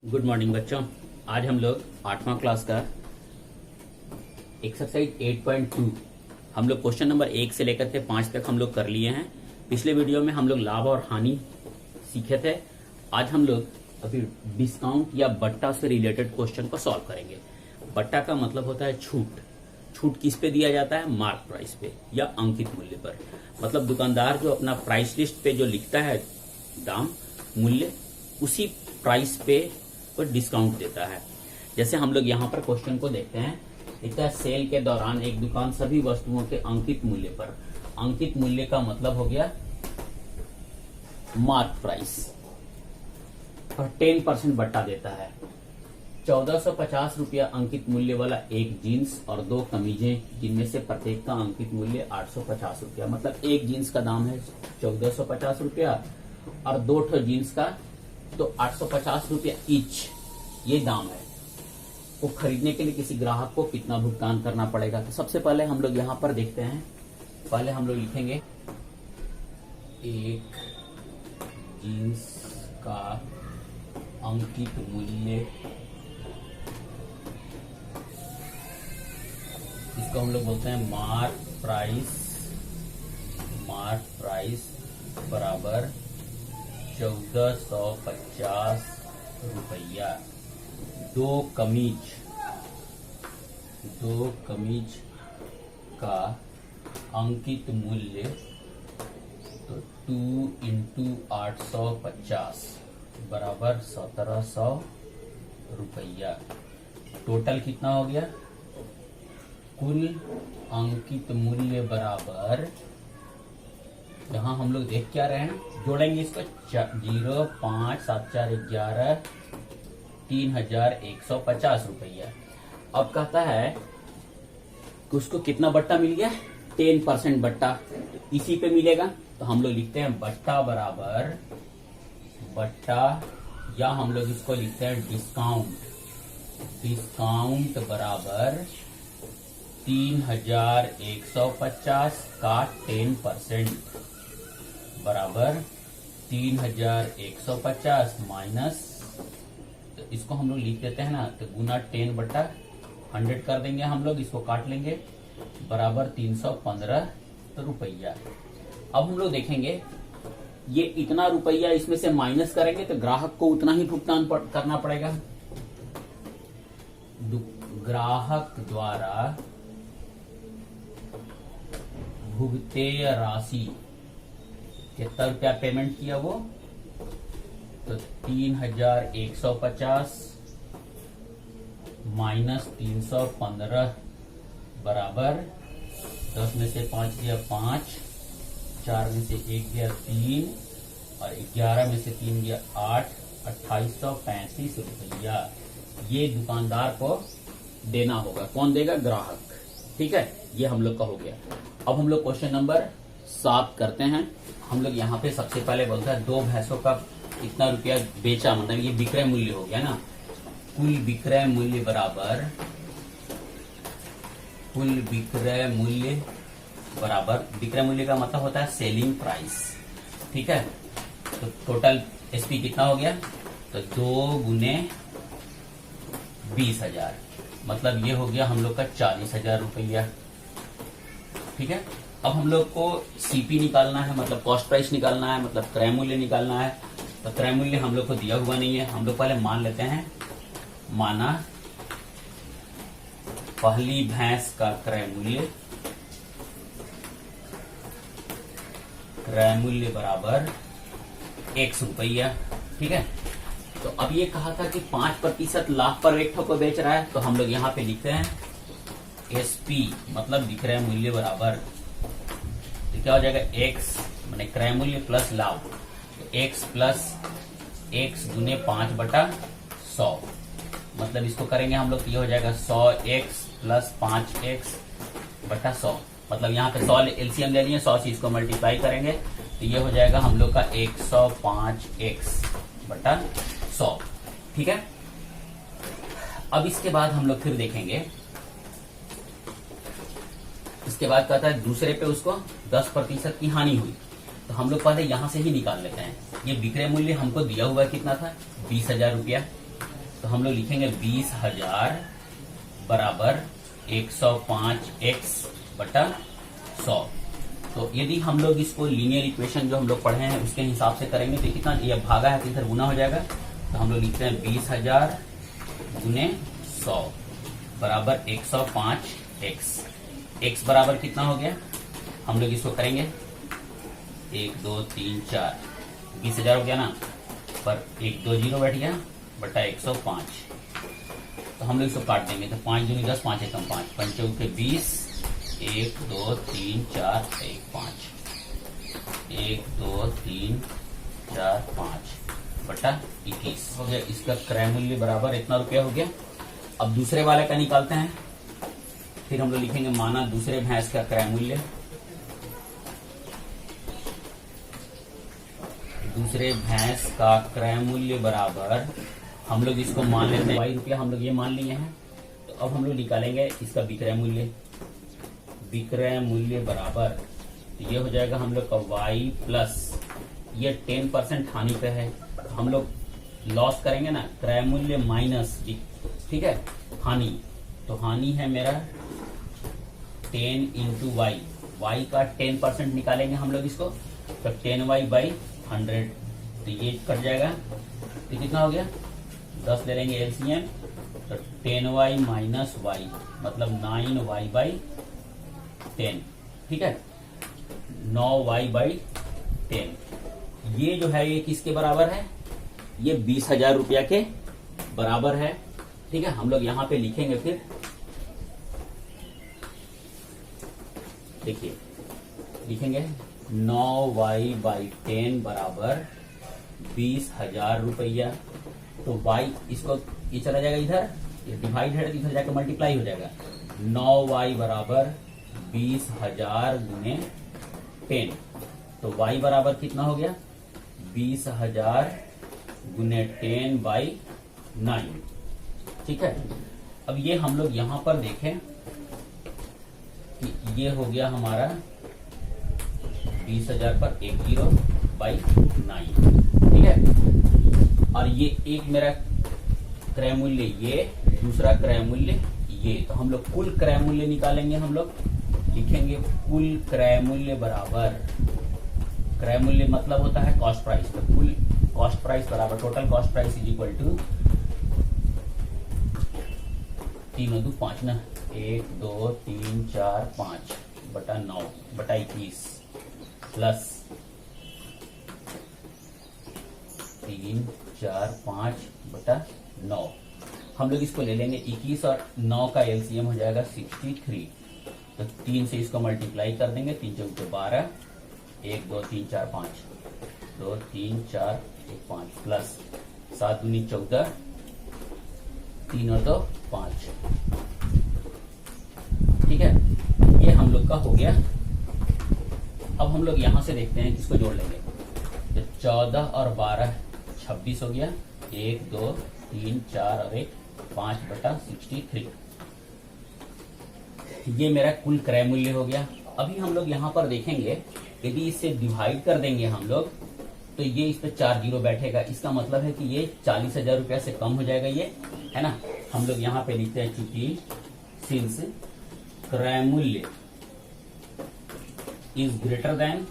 Good morning बच्चों। आज हम लोग 8वां क्लास का एक्सरसाइज 8.2 हम लोग क्वेश्चन नंबर 1 से लेकर के 5 तक हम लोग कर लिए हैं। पिछले वीडियो में हम लोग लाभ और हानि सीखे थे। आज हम लोग अभी डिस्काउंट या बट्टा से रिलेटेड क्वेश्चन को सॉल्व करेंगे। बट्टा का मतलब होता है छूट। छूट किस पे दिया जाता है? मार्क प्राइस पे या अंकित मूल्य पर। मतलब दुकानदार जो अपना प्राइस लिस्ट पे जो लिखता है दाम मूल्य, उसी प्राइस पे पर डिस्काउंट देता है। जैसे हम लोग यहाँ पर क्वेश्चन को देखते हैं, लिखता है सेल के दौरान एक दुकान सभी वस्तुओं के अंकित मूल्य पर। अंकित मूल्य का मतलब हो गया मार्क प्राइस पर 10% बट्टा देता है। 1450 रुपया अंकित मूल्य वाला एक जीन्स और 2 कमीजें, जिनमें से प्रत्येक का अंकित मूल्य 850 रुपया। मतलब एक जीन्स का दाम है 1450 रुपया और 2 जीन्स का तो 850 रुपया ईच, ये दाम है। वो खरीदने के लिए किसी ग्राहक को कितना भुगतान करना पड़ेगा? तो सबसे पहले हम लोग यहाँ पर देखते हैं। पहले हम लोग लिखेंगे एक जीन्स का अंकित मूल्य, इसको हम लोग बोलते हैं मार्क प्राइस। मार्क प्राइस बराबर 1450 रुपया। 2 कमीज का अंकित मूल्य तो 2 इंटू 850 बराबर 1700 रुपया। टोटल कितना हो गया? कुल अंकित मूल्य बराबर, यहाँ हम लोग देख क्या रहे हैं, जोड़ेंगे इसको 0 5 7 4 11 3150 रुपया। अब कहता है कि उसको कितना बट्टा मिल गया? 10% बट्टा इसी पे मिलेगा। तो हम लोग लिखते हैं बट्टा बराबर बट्टा, या हम लोग इसको लिखते हैं डिस्काउंट। डिस्काउंट बराबर 3150 का 10% बराबर 3150 माइनस, तो इसको हम लोग लिख देते हैं ना, तो गुना 10/100 कर देंगे हम लोग, इसको काट लेंगे, बराबर 315 रुपया। अब हम लोग देखेंगे ये इतना रुपया इसमें से माइनस करेंगे तो ग्राहक को उतना ही भुगतान करना पड़ेगा। ग्राहक द्वारा भुगतेय राशि कितना रुपया पेमेंट किया वो? तो 3150 माइनस 315 बराबर 10 में से 5 गया 5, 4 में से 1 गया 3 और 11 में से 3 गया 8, 2835 रुपया। ये दुकानदार को देना होगा। कौन देगा? ग्राहक। ठीक है, ये हम लोग का हो गया। अब हम लोग क्वेश्चन नंबर 7 करते हैं। हम लोग यहाँ पे सबसे पहले बोलता है 2 भैंसों का इतना रुपया बेचा, मतलब ये विक्रय मूल्य हो गया ना। कुल विक्रय मूल्य बराबर, कुल विक्रय मूल्य बराबर, विक्रय मूल्य का मतलब होता है सेलिंग प्राइस। ठीक है, तो टोटल एसपी कितना हो गया? तो 2 गुने 20,000, मतलब ये हो गया हम लोग का 40,000 रुपया। ठीक है, अब हम लोग को सीपी निकालना है, मतलब कॉस्ट प्राइस निकालना है, मतलब क्रय मूल्य निकालना है। तो क्रय मूल्य हम लोग को दिया हुआ नहीं है। हम लोग पहले मान लेते हैं, माना पहली भैंस का क्रय मूल्य बराबर 100 रुपया। ठीक है, तो अब ये कहा था कि 5% लाभ पर एक ठो को बेच रहा है, तो हम लोग यहाँ पे लिखते हैं एसपी, मतलब विक्रय मूल्य बराबर, तो क्या हो जाएगा? एक्स माने क्रय मूल्य प्लस लाभ, तो एक्स प्लस एक्स गुने 5/100, मतलब इसको करेंगे हम लोग तो ये हो जाएगा 100x प्लस 5x/100। मतलब यहाँ पे 100 एलसीएम ले लिए, 100 से इसको मल्टीप्लाई करेंगे तो ये हो जाएगा हम लोग का 105x/100। ठीक है, अब इसके बाद हम लोग फिर देखेंगे, इसके बाद कहता है दूसरे पे उसको 10% की हानि हुई, तो हम लोग पहले यहां से ही निकाल लेते हैं। ये विक्रय मूल्य हमको दिया हुआ कितना था? 20,000 रुपया। तो हम लोग लिखेंगे 20,000 बराबर 105x बटा 100। तो यदि हम लोग इसको लीनियर इक्वेशन जो हम लोग पढ़े हैं उसके हिसाब से करेंगे तो कितना, ये भागा है तो इधर गुना हो जाएगा। तो हम लोग लिखते हैं 20,000 गुने 100 बराबर 105x। x बराबर कितना हो गया, हम लोग इसको करेंगे 1 2 3 4, 20,000 हो गया ना, पर 1 2 0 बैठ गया बटा 105। तो हम लोग इसको काट देंगे तो 5 दूनी 10, 5 एकम 5, 5 चौके 20, 1 2 3 4 1 5, 1 2 3 4 5 बटा 21 हो गया। इसका क्रय मूल्य बराबर इतना रुपया हो गया। अब दूसरे वाले का निकालते हैं, फिर हम लोग लिखेंगे माना दूसरे भैंस का क्रय मूल्य, दूसरे भैंस का क्रय मूल्य बराबर, हम लोग इसको मान लेते हैं ₹y, हम लोग ये मान लिए हैं। तो अब हम लोग निकालेंगे इसका विक्रय मूल्य। विक्रय मूल्य बराबर, तो ये हो जाएगा हम लोग का y प्लस, ये 10% हानि पे है तो हम लोग लॉस करेंगे ना, क्रय मूल्य माइनस, ठीक है, हानि। तो हानि है मेरा 10 इंटू वाई, वाई का 10% निकालेंगे हम लोग इसको, तो 10y बाई 100, तो ये कट जाएगा। तो कितना हो गया, 10 ले लेंगे एलसीएम, तो 10y माइनस वाई मतलब 9y बाई 10, ठीक है, 9y बाई 10। ये जो है ये किसके बराबर है, ये 20,000 रुपया के बराबर है, ठीक है। हम लोग यहां पे लिखेंगे, फिर देखिए लिखेंगे 9y बाई 10 बराबर 20,000 रुपया। तो y इसको ये चला जाएगा इधर, ये डिवाइड है, इधर जाकर मल्टीप्लाई हो जाएगा। 9y बराबर 20,000 गुने 10, तो y बराबर कितना हो गया, 20,000 गुने 10 बाई 9, ठीक है। अब ये हम लोग यहां पर देखें कि ये हो गया हमारा 20,000 पर 10 बाई 9, ठीक है। और ये एक मेरा क्रय मूल्य, ये दूसरा क्रय मूल्य ये, तो हम लोग कुल क्रय मूल्य निकालेंगे। हम लोग लिखेंगे कुल क्रय मूल्य बराबर, क्रय मूल्य मतलब होता है कॉस्ट प्राइस, तो कुल कॉस्ट प्राइस बराबर total cost price is equal to 3 2 5 ना, 1 2 3 4 5 बटा 9 बटा 21 प्लस 3 4 5 बटा 9। हम लोग इसको ले लेंगे 21 और 9 का एलसीएम हो जाएगा 63, तो 3 से इसको मल्टीप्लाई कर देंगे, 3 चौके 12, 1 2 3 4 5, 2 3 4 1 5 प्लस 7 दूनी 14, 3 और 2 5, ठीक है। ये हम लोग का हो गया। अब हम लोग यहां से देखते हैं किसको जोड़ लेंगे, तो 14 और 12 26 हो गया, 1 2 3 4 और 1 5 बटा 63, ये मेरा कुल क्रय मूल्य हो गया। अभी हम लोग यहाँ पर देखेंगे, यदि इसे डिवाइड कर देंगे हम लोग तो ये इस पे 4 जीरो बैठेगा, इसका मतलब है कि ये 40,000 रुपया से कम हो जाएगा, ये है ना। हम लोग यहाँ पे लिखते हैं चूंकि सिंस क्रय मूल्य इज ग्रेटर देन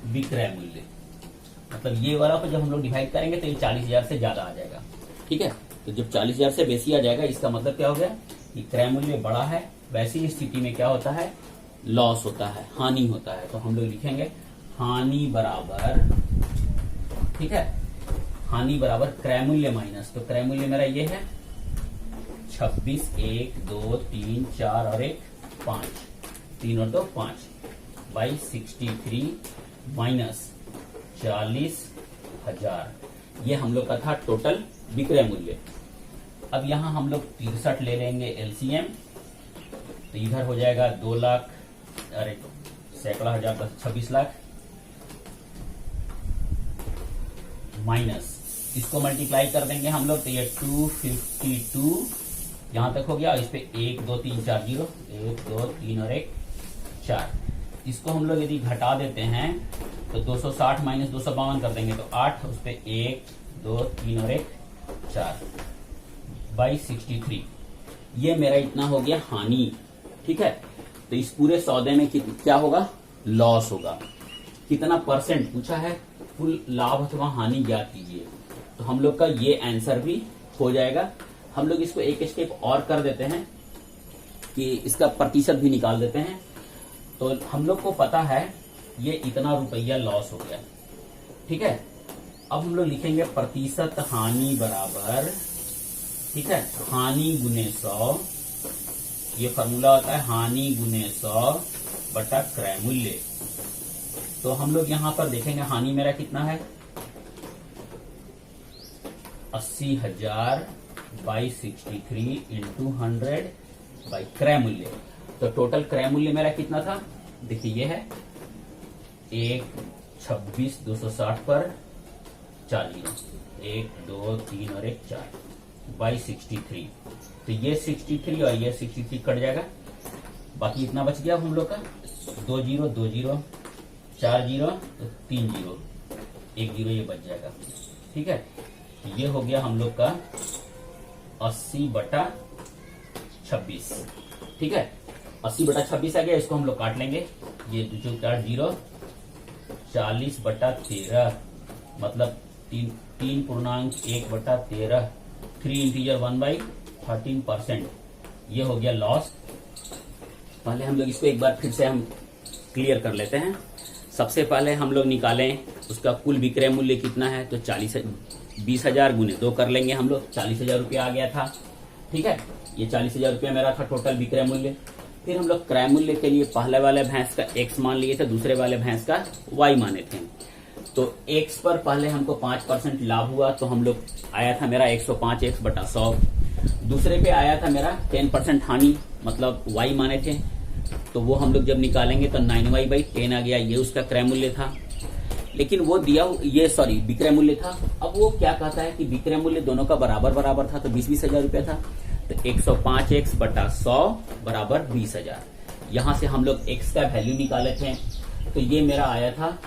विक्रय मूल्य, मतलब ये वाला को जब हम लोग डिवाइड करेंगे तो ये 40,000 से ज्यादा आ जाएगा, ठीक है। तो जब 40,000 से बेसी आ जाएगा, इसका मतलब क्या हो गया कि क्रय मूल्य बड़ा है, वैसी स्थिति में क्या होता है, लॉस होता है, हानि होता है। तो हम लोग लिखेंगे हानि बराबर, ठीक है, हानि बराबर क्रय मूल्य माइनस, तो क्रय मूल्य मेरा ये है 26, 1 2 3 4 और 1 5, 3 और 2 5 बाई 63 माइनस 40,000, ये हम लोग का था टोटल विक्रय मूल्य। अब यहां हम लोग 63 ले लेंगे एलसीएम, तो इधर हो जाएगा 2 लाख, अरे सैकड़ा हजार 26 लाख माइनस, इसको मल्टीप्लाई कर देंगे हम लोग, तो ये 252 यहां तक हो गया। इस पे 1 2 3 4 जीरो, 1 2 3 और 1 4, इसको हम लोग यदि घटा देते हैं तो 260 माइनस 252 कर देंगे, तो 8, उस पे 1 2 3 और 1 4/63, ये मेरा इतना हो गया हानि। ठीक है, तो इस पूरे सौदे में क्या होगा, लॉस होगा। कितना परसेंट पूछा है, कुल लाभ अथवा हानि ज्ञात कीजिए। तो हम लोग का ये आंसर भी हो जाएगा। हम लोग इसको एक स्टेप और कर देते हैं कि इसका प्रतिशत भी निकाल देते हैं। तो हम लोग को पता है ये इतना रुपया लॉस हो गया। ठीक है, अब हम लोग लिखेंगे प्रतिशत हानि बराबर, ठीक है, हानि गुने 100। ये फॉर्मूला होता है हानि गुने 100 बटा क्रय मूल्य। तो हम लोग यहां पर देखेंगे हानि मेरा कितना है, 80,000/63 इंटू 100 बाई क्रय मूल्य। तो टोटल क्रय मूल्य मेरा कितना था, देखिए ये है 1,26,260 पर 4 जीरो, 1 2 3 और 1 4 बाई 63। तो ये 63 और ये 63 कट जाएगा, बाकी इतना बच गया हम लोग का 2 जीरो 2 जीरो 4 जीरो तो 3 जीरो 1 जीरो, ये बच जाएगा। ठीक है, ये हो गया हम लोग का 80/26। ठीक है, 80/26 आ गया, इसको हम लोग काट लेंगे। ये जो 4 जीरो 40/13 मतलब 3.1/13, 3 इंटीजर 1/13%। ये हो गया लॉस। पहले हम लोग इसको एक बार फिर से हम क्लियर कर लेते हैं। सबसे पहले हम लोग निकालें उसका कुल विक्रय मूल्य कितना है, तो 20,000 गुने 2 कर लेंगे हम लोग, 40,000 रुपया आ गया था। ठीक है, ये 40,000 रुपया मेरा था टोटल विक्रय मूल्य। फिर हम लोग क्रय मूल्य के लिए पहले वाले भैंस का x मान लिए थे, दूसरे वाले भैंस का y माने थे। तो x पर पहले हमको 5% लाभ हुआ, तो हम लोग आया था मेरा 105x/100। दूसरे पे आया था मेरा 10% हानि, मतलब y माने थे, तो वो हम लोग जब निकालेंगे तो 9y/10 आ गया, ये उसका क्रय मूल्य था। लेकिन वो दिया विक्रय मूल्य था। अब वो क्या कहता है कि विक्रय मूल्य दोनों का बराबर था, तो 20,000 रुपया था। तो 105x/100 बराबर 20,000। यहां से हम लोग x का वैल्यू निकाले थे, तो ये मेरा आया था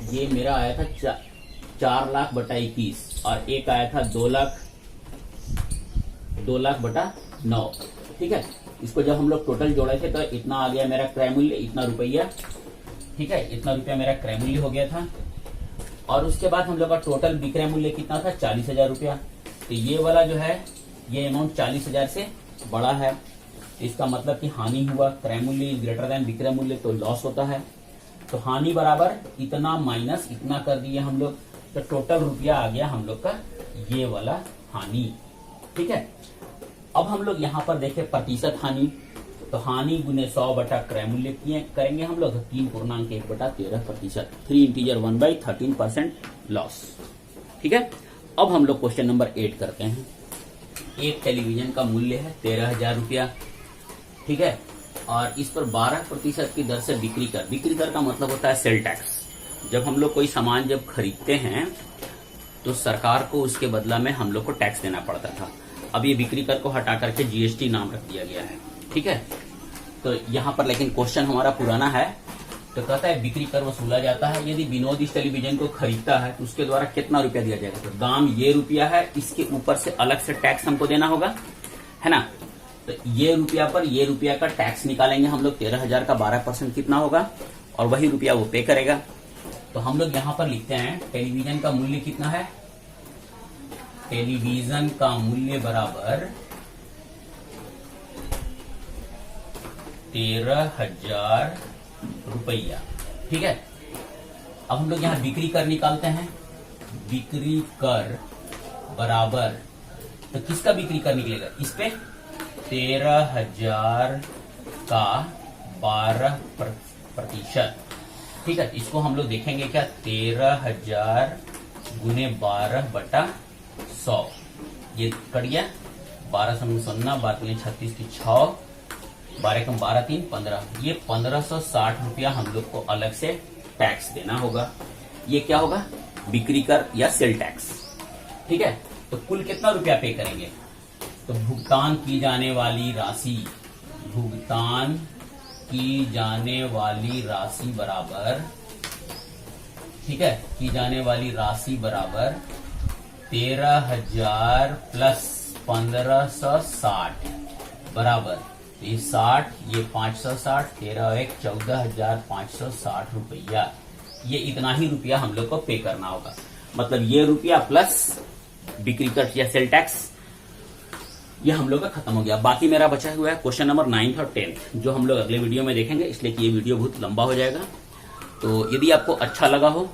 4,00,000/21 और एक आया था 2,00,000/9। ठीक है, इसको जब हम लोग टोटल जोड़े थे तो इतना आ गया मेरा क्रय मूल्य, इतना रुपया। ठीक है, इतना रुपया मेरा क्रय मूल्य हो गया था। और उसके बाद हम लोग का टोटल विक्रय मूल्य कितना था, 40,000 रुपया। तो ये वाला जो है ये अमाउंट 40,000 से बड़ा है, इसका मतलब कि हानि हुआ। क्रय मूल्य ग्रेटर देन विक्रय मूल्य तो लॉस होता है। तो हानि बराबर इतना माइनस इतना कर दिए हम लोग, तो टोटल रुपया आ गया हम लोग का ये वाला हानि। ठीक है, अब हम लोग यहाँ पर देखें प्रतिशत हानि, तो हानि गुने 100 बटा क्रय मूल्य करेंगे हम लोग 3.1/13%, 3 इंटीजर 1/13% लॉस। ठीक है, अब हम लोग क्वेश्चन नंबर 8 करते हैं। एक टेलीविजन का मूल्य है 13,000 रुपया। ठीक है, और इस पर 12% की दर से बिक्री कर का मतलब होता है सेल टैक्स। जब हम लोग कोई सामान जब खरीदते हैं तो सरकार को उसके बदला में हम लोग को टैक्स देना पड़ता था। अब ये बिक्री कर को हटा करके जीएसटी नाम रख दिया गया है। ठीक है, तो यहाँ पर लेकिन क्वेश्चन हमारा पुराना है, तो कहता है बिक्री कर वसूला जाता है यदि विनोद इस टेलीविजन को खरीदता है तो उसके द्वारा कितना रुपया दिया जाएगा। तो दाम ये रुपया है, इसके ऊपर से अलग से टैक्स हमको देना होगा, है ना। तो ये रुपया पर ये रुपया का टैक्स निकालेंगे हम लोग, 13,000 का 12% कितना होगा, और वही रुपया वो पे करेगा। तो हम लोग यहाँ पर लिखते हैं टेलीविजन का मूल्य कितना है, टेलीविजन का मूल्य बराबर 13,000 रुपया। ठीक है, अब हम लोग यहाँ बिक्री कर निकालते हैं। बिक्री कर बराबर, तो किसका बिक्री कर निकलेगा, इस पे 13,000 का 12%। ठीक है, इसको हम लोग देखेंगे क्या, 13,000 गुने 12/100, ये कट गया 12 7 12 36 की 6, 12 कम 12 3 15, ये 1560 रुपया हम लोग को अलग से टैक्स देना होगा। ये क्या होगा, बिक्री कर या सेल टैक्स। ठीक है, तो कुल कितना रुपया पे करेंगे, तो भुगतान की जाने वाली राशि बराबर, ठीक है, की जाने वाली राशि बराबर 13,000 प्लस 1,560 बराबर ये 60, ये 560, 13 1 14,560 रुपया। ये इतना ही रुपया हम लोग को पे करना होगा। मतलब ये रुपया प्लस बिक्री कर या सेल टैक्स, ये हम लोग का खत्म हो गया। बाकी मेरा बचा हुआ है क्वेश्चन नंबर 9 और 10, जो हम लोग अगले वीडियो में देखेंगे, इसलिए कि ये वीडियो बहुत लंबा हो जाएगा। तो यदि आपको अच्छा लगा हो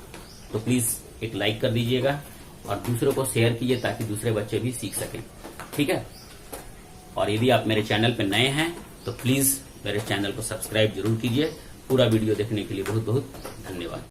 तो प्लीज एक लाइक कर दीजिएगा और दूसरों को शेयर कीजिए ताकि दूसरे बच्चे भी सीख सकें, ठीक है। और यदि आप मेरे चैनल पर नए हैं तो प्लीज मेरे चैनल को सब्सक्राइब जरूर कीजिए। पूरा वीडियो देखने के लिए बहुत बहुत धन्यवाद।